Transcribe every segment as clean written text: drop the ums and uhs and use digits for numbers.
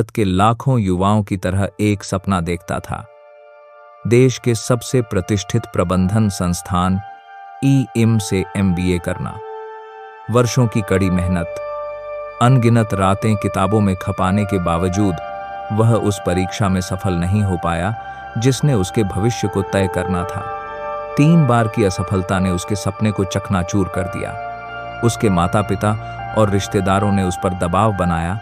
भारत के लाखों युवाओं की तरह एक सपना देखता था, देश के सबसे प्रतिष्ठित प्रबंधन संस्थान ईएम से एमबीए करना। वर्षों की कड़ी मेहनत, अनगिनत रातें किताबों में खपाने के बावजूद वह उस परीक्षा में सफल नहीं हो पाया जिसने उसके भविष्य को तय करना था। 3 बार की असफलता ने उसके सपने को चकनाचूर कर दिया। उसके माता पिता और रिश्तेदारों ने उस पर दबाव बनाया,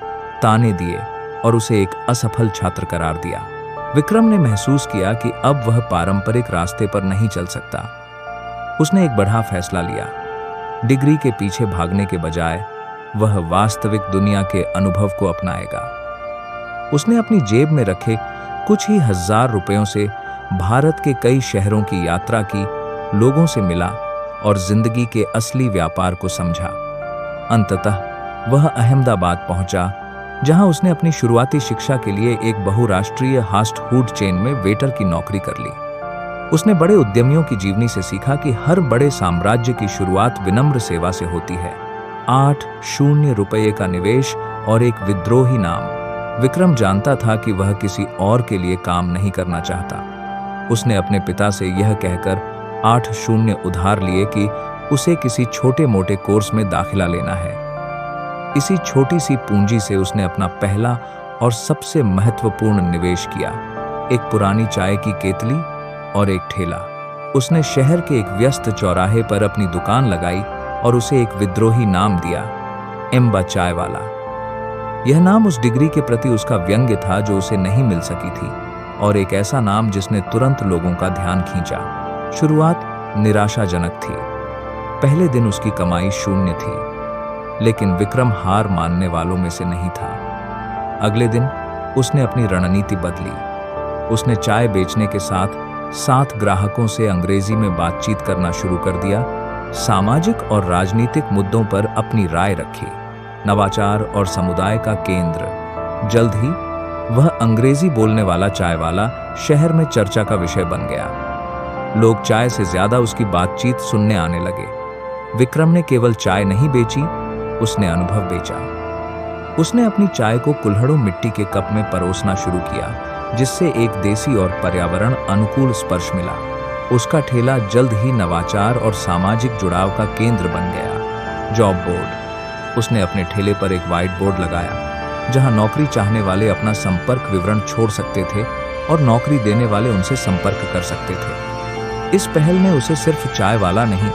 ताने दिए और उसे एक असफल छात्र करार दिया। विक्रम ने महसूस किया कि अब वह पारंपरिक रास्ते पर नहीं चल सकता। उसने एक बड़ा फैसला लिया। डिग्री के पीछे भागने के बजाय वह वास्तविक दुनिया के अनुभव को अपनाएगा। उसने अपनी जेब में रखे कुछ ही हजार रुपयों से भारत के कई शहरों की यात्रा की, लोगों से मिला और जिंदगी के असली व्यापार को समझा। अंततः वह अहमदाबाद पहुंचा, जहां उसने अपनी शुरुआती शिक्षा के लिए एक बहुराष्ट्रीय फास्ट फूड चेन में वेटर की नौकरी कर ली। उसने बड़े उद्यमियों की जीवनी से सीखा कि हर बड़े साम्राज्य की शुरुआत विनम्र सेवा से होती है। 8 रुपये का निवेश और एक विद्रोही नाम। विक्रम जानता था कि वह किसी और के लिए काम नहीं करना चाहता। उसने अपने पिता से यह कहकर 8 उधार लिए कि उसे किसी छोटे मोटे कोर्स में दाखिला लेना है। इसी छोटी सी पूंजी से उसने अपना पहला और सबसे महत्वपूर्ण निवेश किया, एक पुरानी चाय की केतली और एक ठेला। उसने शहर के एक व्यस्त चौराहे पर अपनी दुकान लगाई और उसे एक विद्रोही नाम दिया, एम्बा चाय वाला। यह नाम उस डिग्री के प्रति उसका व्यंग्य था जो उसे नहीं मिल सकी थी, और एक ऐसा नाम जिसने तुरंत लोगों का ध्यान खींचा। शुरुआत निराशाजनक थी। पहले दिन उसकी कमाई 0 थी, लेकिन विक्रम हार मानने वालों में से नहीं था। अगले दिन उसने अपनी रणनीति बदली। उसने चाय बेचने के साथ 7 ग्राहकों से अंग्रेजी में बातचीत करना शुरू कर दिया, सामाजिक और राजनीतिक मुद्दों पर अपनी राय रखी, नवाचार और समुदाय का केंद्र। जल्द ही वह अंग्रेजी बोलने वाला चाय वाला शहर में चर्चा का विषय बन गया। लोग चाय से ज्यादा उसकी बातचीत सुनने आने लगे। विक्रम ने केवल चाय नहीं बेची, उसने अनुभव बेचा। उसने अपनी चाय को कुल्हड़ों मिट्टी के कप में परोसना शुरू किया, जिससे एक देसी और पर्यावरण अनुकूल स्पर्श मिला। उसका ठेला जल्द ही नवाचार और सामाजिक जुड़ाव का केंद्र बन गया। Job board. उसने अपने ठेले पर एक व्हाइट बोर्ड लगाया, जहां नौकरी चाहने वाले अपना संपर्क विवरण छोड़ सकते थे और नौकरी देने वाले उनसे संपर्क कर सकते थे। इस पहल ने उसे सिर्फ चाय वाला नहीं,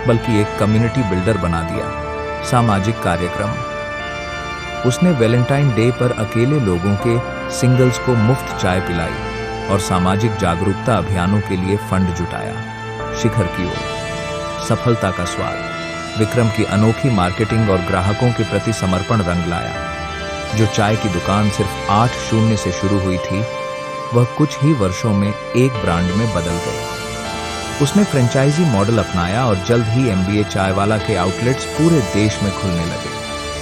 बल्कि एक कम्युनिटी बिल्डर बना दिया। सामाजिक कार्यक्रम। उसने वैलेंटाइन डे पर अकेले लोगों के सिंगल्स को मुफ्त चाय पिलाई और सामाजिक जागरूकता अभियानों के लिए फंड जुटाया। शिखर की ओर। सफलता का स्वाद। विक्रम की अनोखी मार्केटिंग और ग्राहकों के प्रति समर्पण रंग लाया। जो चाय की दुकान सिर्फ 8 से शुरू हुई थी, वह कुछ ही वर्षों में एक ब्रांड में बदल गई। उसने फ्रेंचाइजी मॉडल अपनाया और जल्द ही एमबीए चाय वाला के आउटलेट्स पूरे देश में खुलने लगे।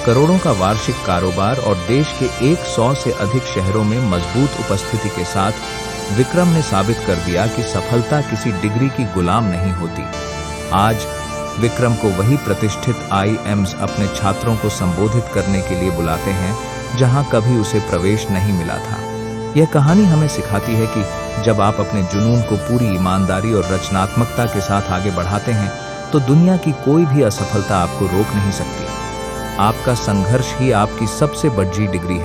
करोड़ों का वार्षिक कारोबार और देश के 100 से अधिक शहरों में मजबूत उपस्थिति के साथ विक्रम ने साबित कर दिया कि सफलता किसी डिग्री की गुलाम नहीं होती। आज विक्रम को वही प्रतिष्ठित आईएम्स अपने छात्रों को संबोधित करने के लिए बुलाते हैं, जहां कभी उसे प्रवेश नहीं मिला था। यह कहानी हमें सिखाती है कि जब आप अपने जुनून को पूरी ईमानदारी और रचनात्मकता के साथ आगे बढ़ाते हैं, तो दुनिया की कोई भी असफलता आपको रोक नहीं सकती। आपका संघर्ष ही आपकी सबसे बड़ी डिग्री है।